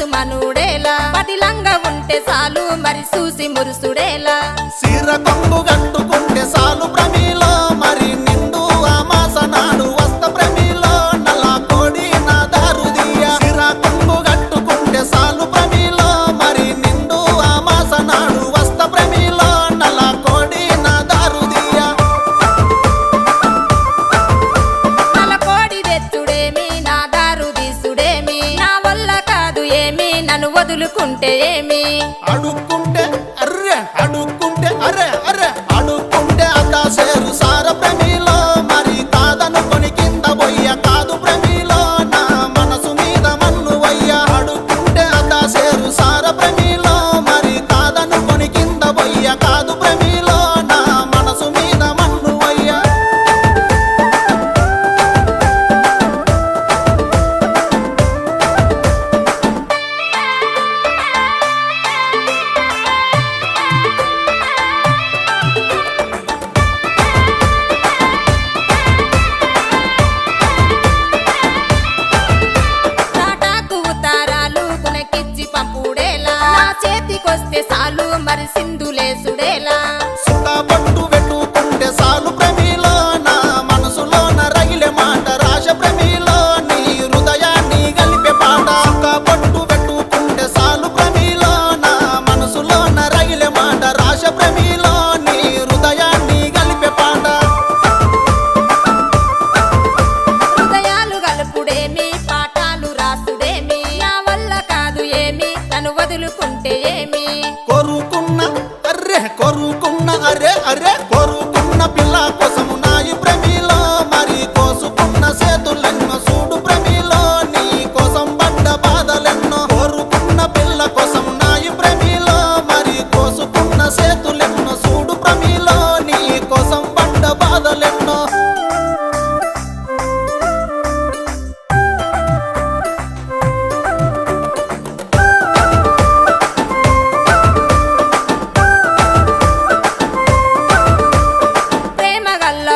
మనసు మనుడేలా పదిలంగా ఉంటే చాలు మరి చూసి మురుసుడేలా సీర కొంగు కట్టుకుంటే సాలు ప్రమిలో మరి నిండు అమాస నాడు వస్త ప్రమిలో నల్ల కోడి నా దారుదియ సీర కొంగు కట్టుకుంటే సాలు ప్రమిలో మరి నిండు అమాస నాడు వస్త ప్రమిలో నల్ల కోడి నా దారుదియ నల్ల కోడి తెచ్చుడేమి నా దారు తీసుడేమి నా వల్ల కాదు ఏమి నన్ను వదులుకుంటే ఏమి అడుక్కుంటే అర్రె అడుక్కుంటే అరే అరే అడుక్కుంటే అకాసేరు సార ప్రమిలో మరి కాదనుకొని కింద పోయ్య కాదు ప్రమిలో నా మనసు మీద మన్ను వయ్య అడుక్కుంటే అకాసేరు సార ప్రమిలో మరి కాదనుకొని కింద పోయ్య కాదు ప్రమిలో నా మనసు మీద మన్ను వయ్య తాటాకు ఉతారాలు కొనకిచ్చి పంపుడేలా నా చేతికొస్తే చాలు మరి సింధులేసుడేలా సుఖ పట్టు పెట్టుకుంటే సాలు ప్రమిలో నా మనసులోన రగిలే మాట రాశ ప్రమిలో నీ హృదయాన్ని గలిపే పాట సుఖ పట్టు పెట్టుకుంటే సాలు ప్రమిలో నా మనసులోన రగిలే మాట రాశ ప్రమిలో నీ హృదయాన్ని గలిపే పాట హృదయాలు గలుపుడేమి పాఠాలు రాసుడేమి నా వల్ల కాదు ఏమి తను వదులుకుంటే ఏమి కొరుకున్న అరే అరే కొరుకున్న పిల్ల కోసము నాయి ప్రమిలో మరి కోసుకున్న చేతులెన్నో చూడు ప్రమిలో నీ కోసం పడ్డ బాధలెన్నో కోరుకున్న పిల్ల కోసం నాయి ప్రమిలో మరి కోసుకున్న చేతులెన్నో చూడు ప్రమిలో నీ కోసం పడ్డ బాధలెన్నో ప్రేమ గల్ల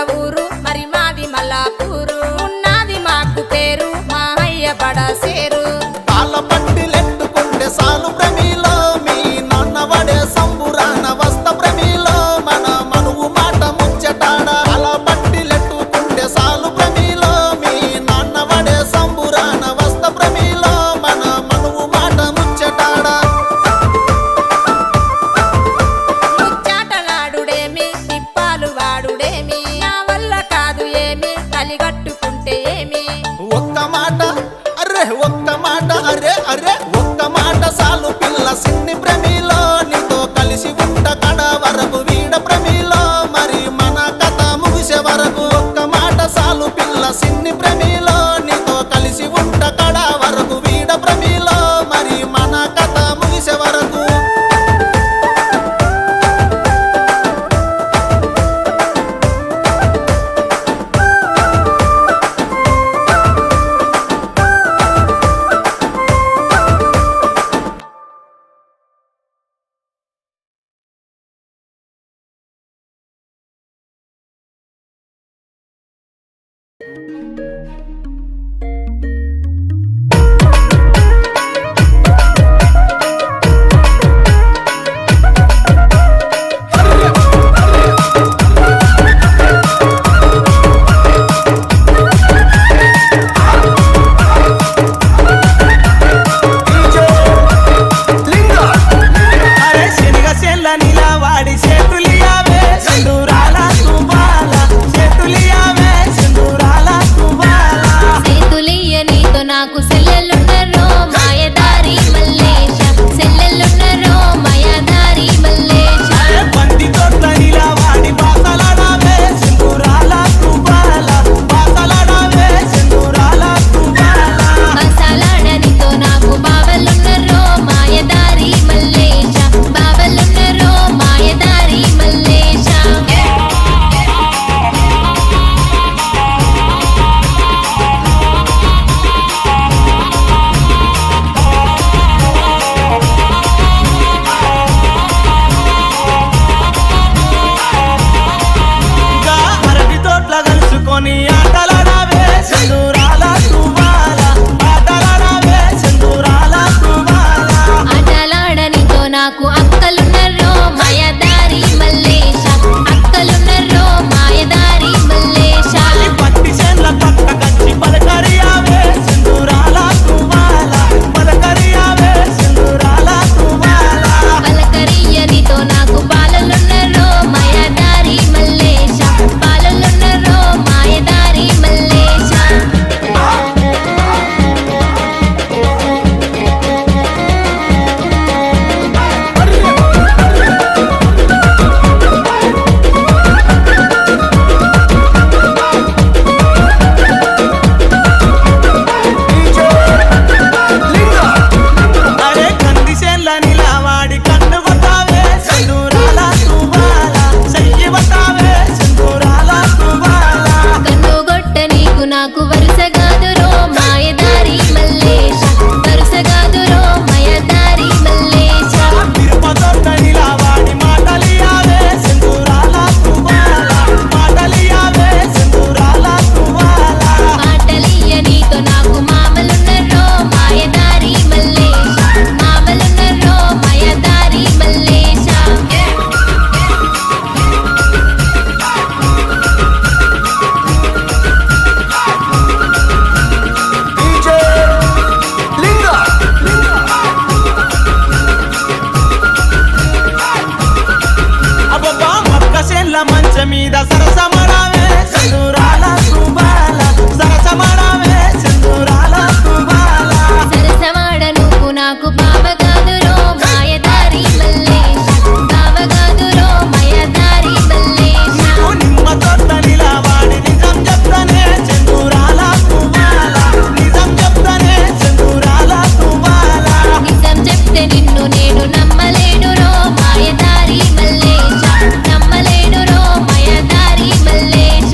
మీద సరసమడవే సింధూరాల తూబాల సరసమడవే సింధూరాల తూబాల సరసవాడ నువ్వు నాకు బావగాదురో మాయదారి మల్లేశ బావగాదురో మాయదారి మల్లేశ నిమ్మ తోట నిలవాడి నిజం చెప్తానే సింధూరాల తూబాల నిజం చెప్తానే సింధూరాల తూబాల నిజం చెప్తే నిన్ను నేను నమ్మలేనురో మాయదారి మల్లేశ నమ్మలేనురో మాయదారి మల్లేశ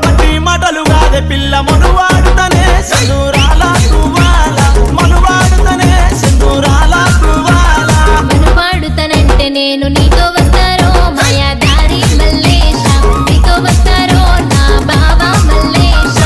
పట్టి మాటలు కాదే పిల్ల మనువాడుతనే సింధూరాల తూబాల మనువాడుతనే సింధూరాల తూబాల మనువాడుతానంటే నేను నీతో వస్తారో మాయదారి మల్లేశ నీతో వస్తారో నా బావ మల్లేశ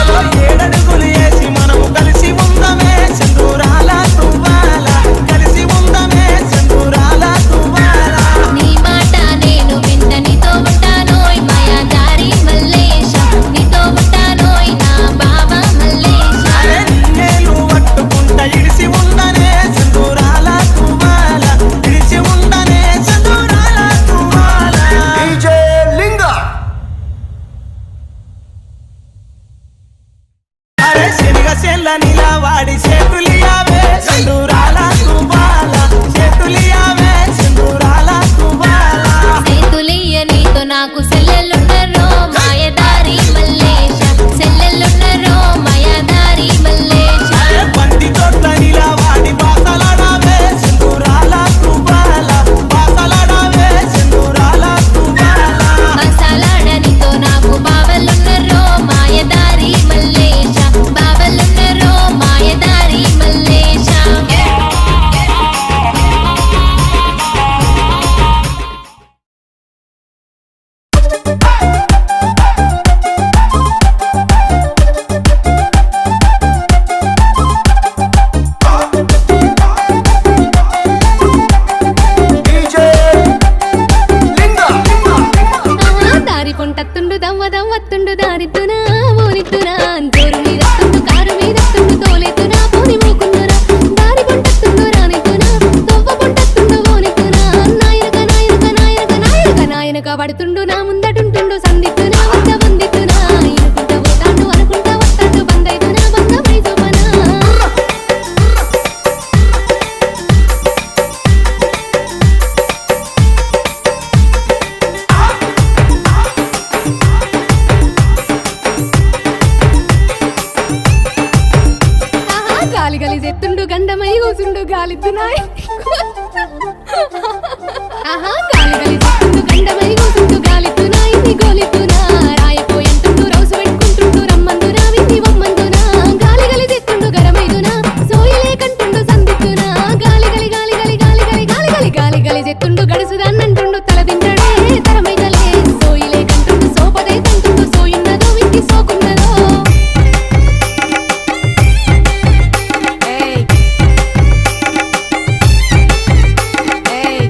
ఏడడుగులు వేసి మనము కలిసి ఉందమే సింధూరాల తూబాల కలిసి ఉందమే సింధూరాల తూబాల నీ మాట నేను వింట నీతో ఉంటానోయ్ మాయదారి మల్లేశ నీతో ఉంటానోయ్ నా బావ మల్లేశ అరే నిన్నేలు పట్టుకుంట ఇడిసి ఉందనే సింధూరాల తూబాల ఇడిసి ఉందనే సింధూరాల తూబాల డీజే లింగా అరే శనిగ చెల్ల నిలవాడి చేతులియావే సింధూరాల తూబాల చేతులియావే సింధూరాల తూబాల సేతులియ్య నీతో నాకు సెల్లెలున్నరో మాయదారి మల్లేశ సెల్లెలున్నరో మాయదారి మల్లేశ బంతి తోట్ల నిలవాడి బాసలాడావే సింధూరాల తూబాల బాసలాడావే సింధూరాల తూబాల మసాలాడనితో నాకు బావలున్నరో మాయదారి మల్లేశ బావలున్నరో మాయదారి మల్లేశ డీజే లింగా దారి పొంటత్తుండు దవ్వ దవ్వత్తుండు దారిద్దునా ఓనిద్దునా జోరు మీదత్తుండు కారు మీదత్తుండు తోలెత్తునా పోని మూకుందునా దారి పొంటత్తుండు రానిద్దునా తొవ్వ పొంటత్తుండు ఓనిద్దునా నాయనక నాయనక నాయనక నాయనక నాయనక పడుతుండు నా ముందటుంటుండు సందిద్దునా వద్ద వందిద్దునా ఇనుకుంట పోతాండు అనుకుంటా వస్తాడు బందైదునా బంధమై చూపనా గాలి గలి చెత్తుండు గండమై కూసుండు గాలిద్దునాయ్ ఆహా గాలి గలి చెత్తుండు గండమై కూసుండు గాలిద్దునాయ్ నీ గోలిద్దునా రాయపోయంటుండు రౌసు పెట్టుకుంటుండు రమ్మందునా విన్ని వమ్మందునా గాలి గలి చెత్తుండు గరమైదునా సోయలే కంటుండు సందిద్దునా గాలి గలి గాలి గలి గాలి గలి గాలి గలి గాలి గలి చెత్తుండు గడుసుదాన్నంటుండు తల తింటాడే తరమైదలే సోయిలే కంటుండు సోపదే కంటుండు సోయున్నదో విక్కి సోకున్నదో ఏయ్ ఏయ్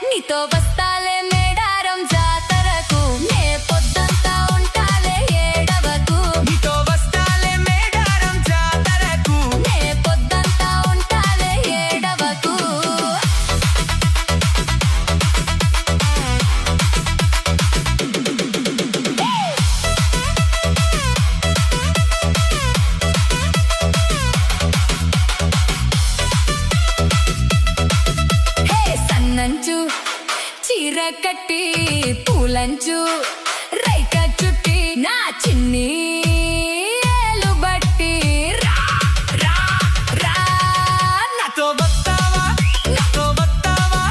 నీతో వస్తాలే మేడారం జాతరకు నే పొద్దంతా ఉంటాలే ఏడవకు నీతో వస్తాలే మేడారం జాతరకు నే పొద్దంతా ఉంటాలే ఏడవకు హే సన్నంచు చీర కట్టి పూలంచు రైక చుట్టి నా చిన్ని ఏలు బట్టి రా రా రా నాతో వస్తావా నాతో వస్తావా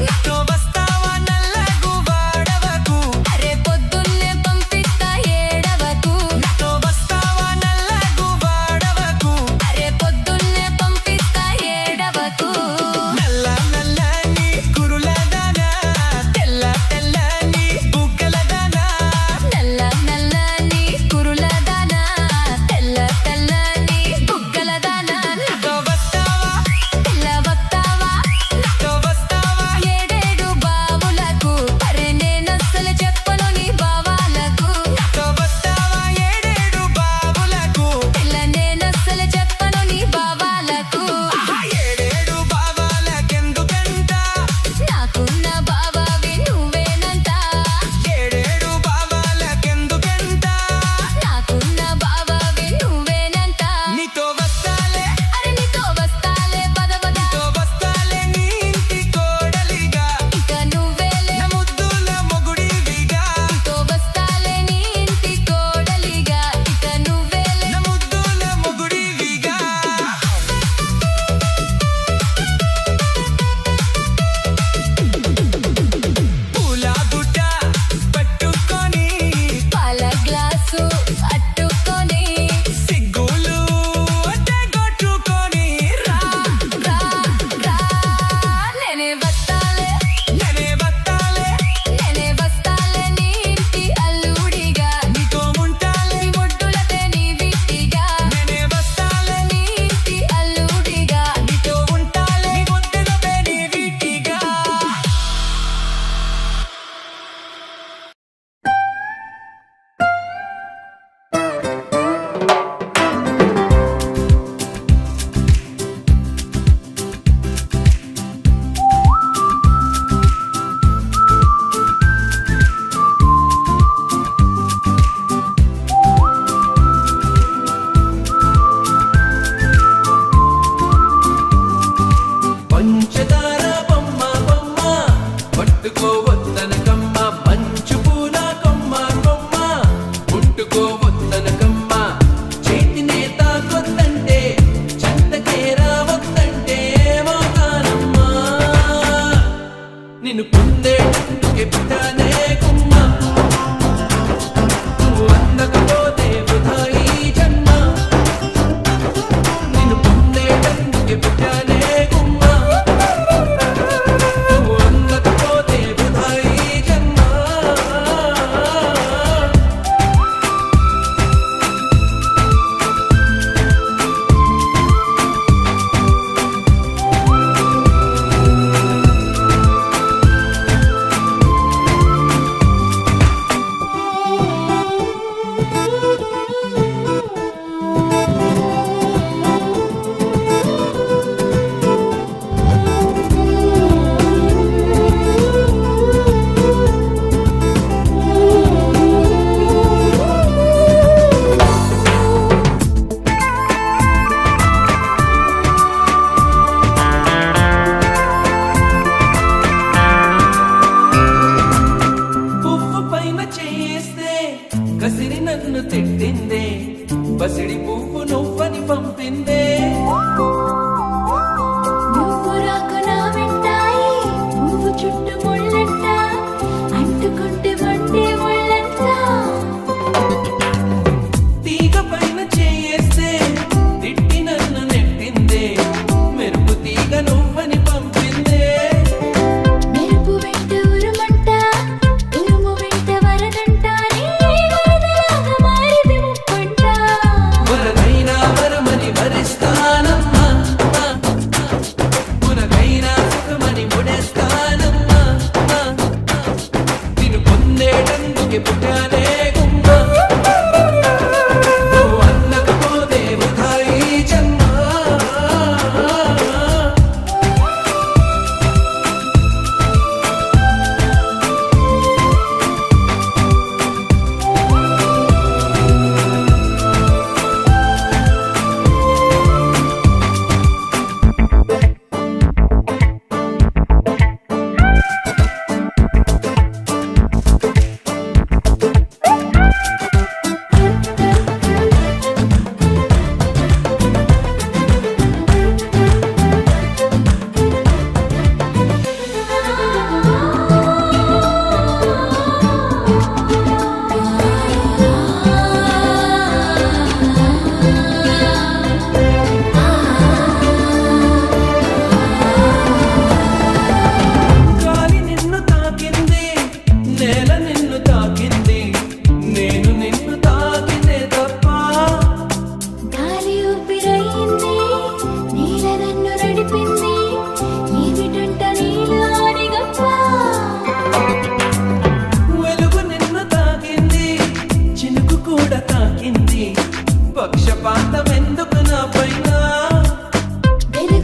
నాతో వస్తావా నల్లగు వాడవకు అరే పొద్దున్నే పంపిస్తా ఏడవకు నాతో వస్తావా నల్లగు వాడవకు అరే పొద్దున్నే పంపిస్తా ఏడవకు నల్ల నల్లని కురులదనా తెల్ల తెల్లని బుగ్గలదనా నల్ల నల్లని కురులదనా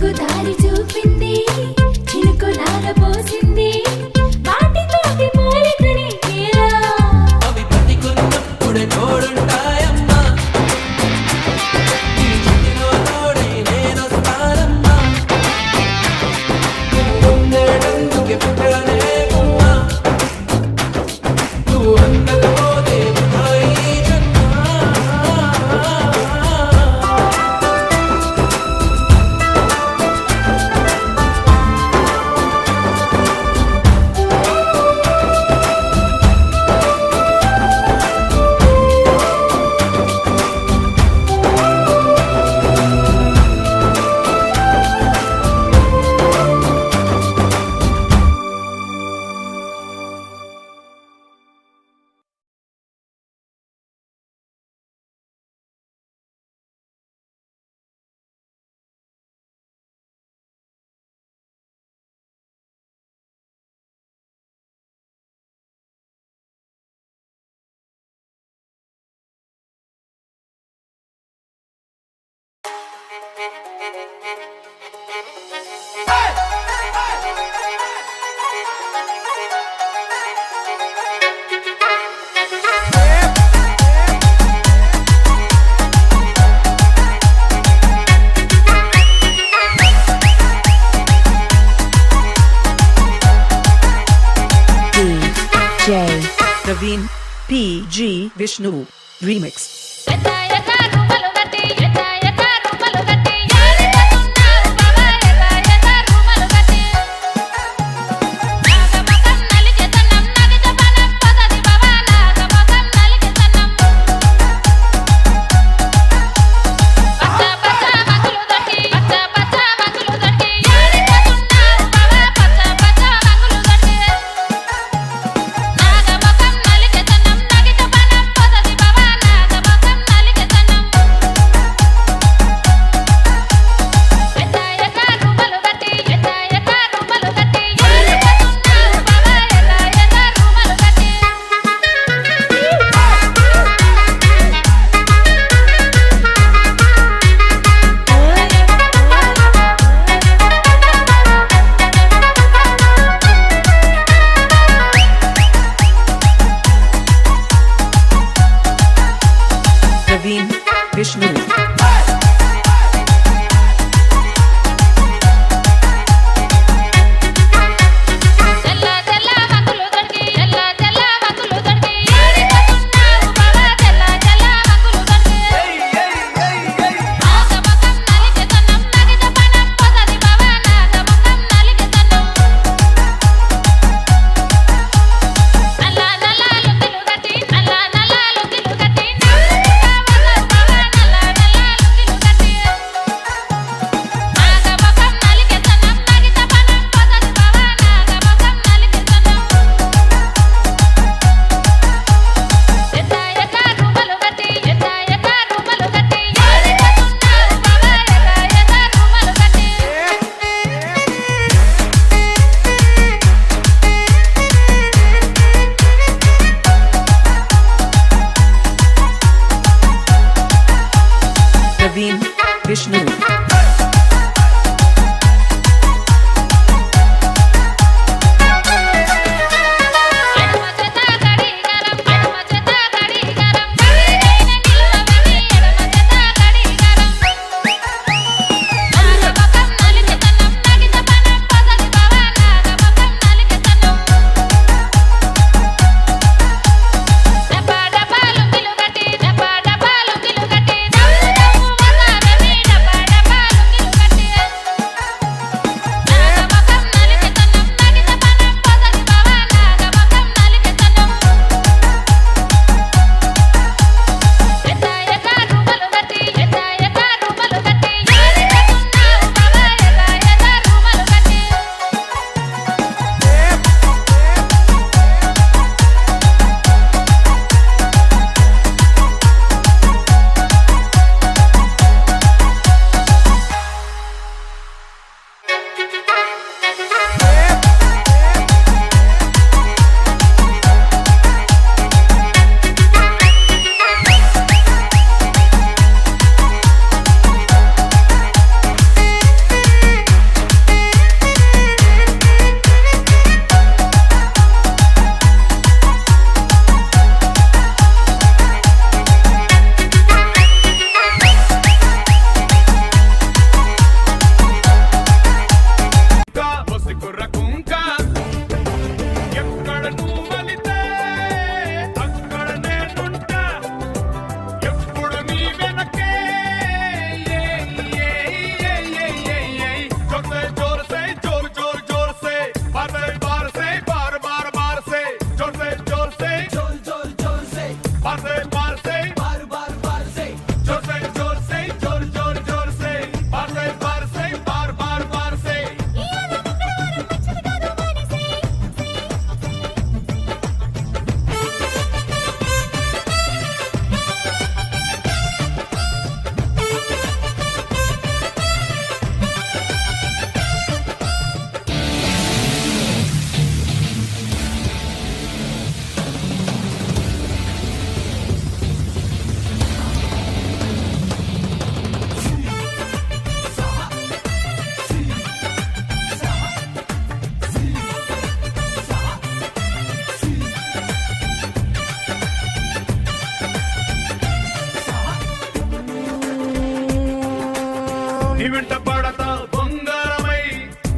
నాకు దారి చూపింది చినుకులాగా పోసింది వాటితోటి పోలికని తీరా అవి పట్టుకున్నప్పుడే తోడుంటాయమ్మా నీ చేతిలో తోడై నేనొస్తానమ్మా నువ్వు ఉండేటందుకే పుట్టానే అమ్మా నువ్వు అందకపోతే ఈ జన్మ DJ Praveen PG Vishnu Remix. ఎట ఎట రూపలు గట్టి ఎట ఎట రూపలు గట్టి యారితకున్నారు బాబా ఎట ఎట రూపలు గట్టి నాగమకం నలికెతనం నగితపనం పదది బాబా నాగమకం నలికెతనం పచ్చ పచ్చ మంగులు దట్టి పచ్చ పచ్చ మంగులు దట్టి యారితకున్నారు బాబా పచ్చ పచ్చ మంగులు దట్టి నాగమకం నలికెతనం నగితపనం పదది బాబా నాగమకం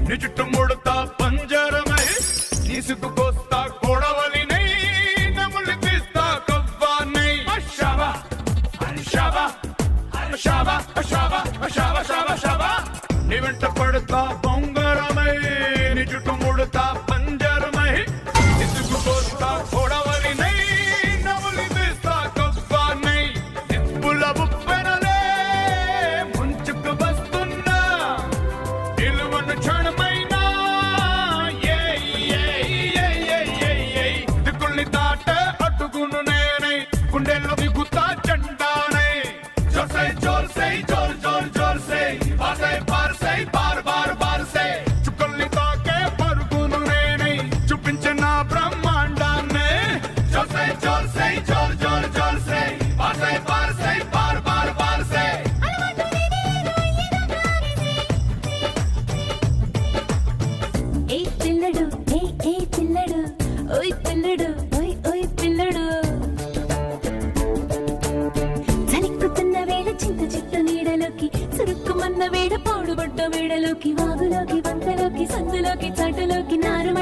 నీ చుట్టూ ముడతా పంజరమై నీ సిగ్గుకొస్తా కొడవలినై నములు తీస్తా కవ్వానై షాబా షాబా షాబా షాబా షాబా షాబా షాబా నీ వెంట పడతా బొంగరమై నీ చుట్టూ ముడతా పంజరమై నీ సిగ్గుకొస్తా కొడవలినై నములు తీస్తా కవ్వానై నిప్పుల బుప్పెనలే ముంచుకు వస్తున్నా నిలువను క్షణమైనా దిక్కుల్ని దాట అట్టుకును నేనై గుండెల్లో దిగుతా జెండానై జోర్సై జోర్సై జోర్ జోర్ జోర్సై బార్సై బార్సై బార్ బార్ బార్సై చుక్కల్ని తాకే పరుగును నేనై చూపించే నా బ్రహ్మాండాన్నే జోర్సై జోర్సై జోర్ జోర్ జోర్సై బార్సై బార్సై బార్ బార్ బార్సై ఏ పిల్లడు ఏ పిల్లడు ఓయ్ పిల్లడు ఓయ్ పిల్లడు చలిక్కుతున్న వేళ చింత చెట్టు నీడలోకి సురుక్కుమన్న వేడ పాడుబడ్డ వేడలోకి వాగులోకి వంకలోకి సందులోకి చాటులోకి నారు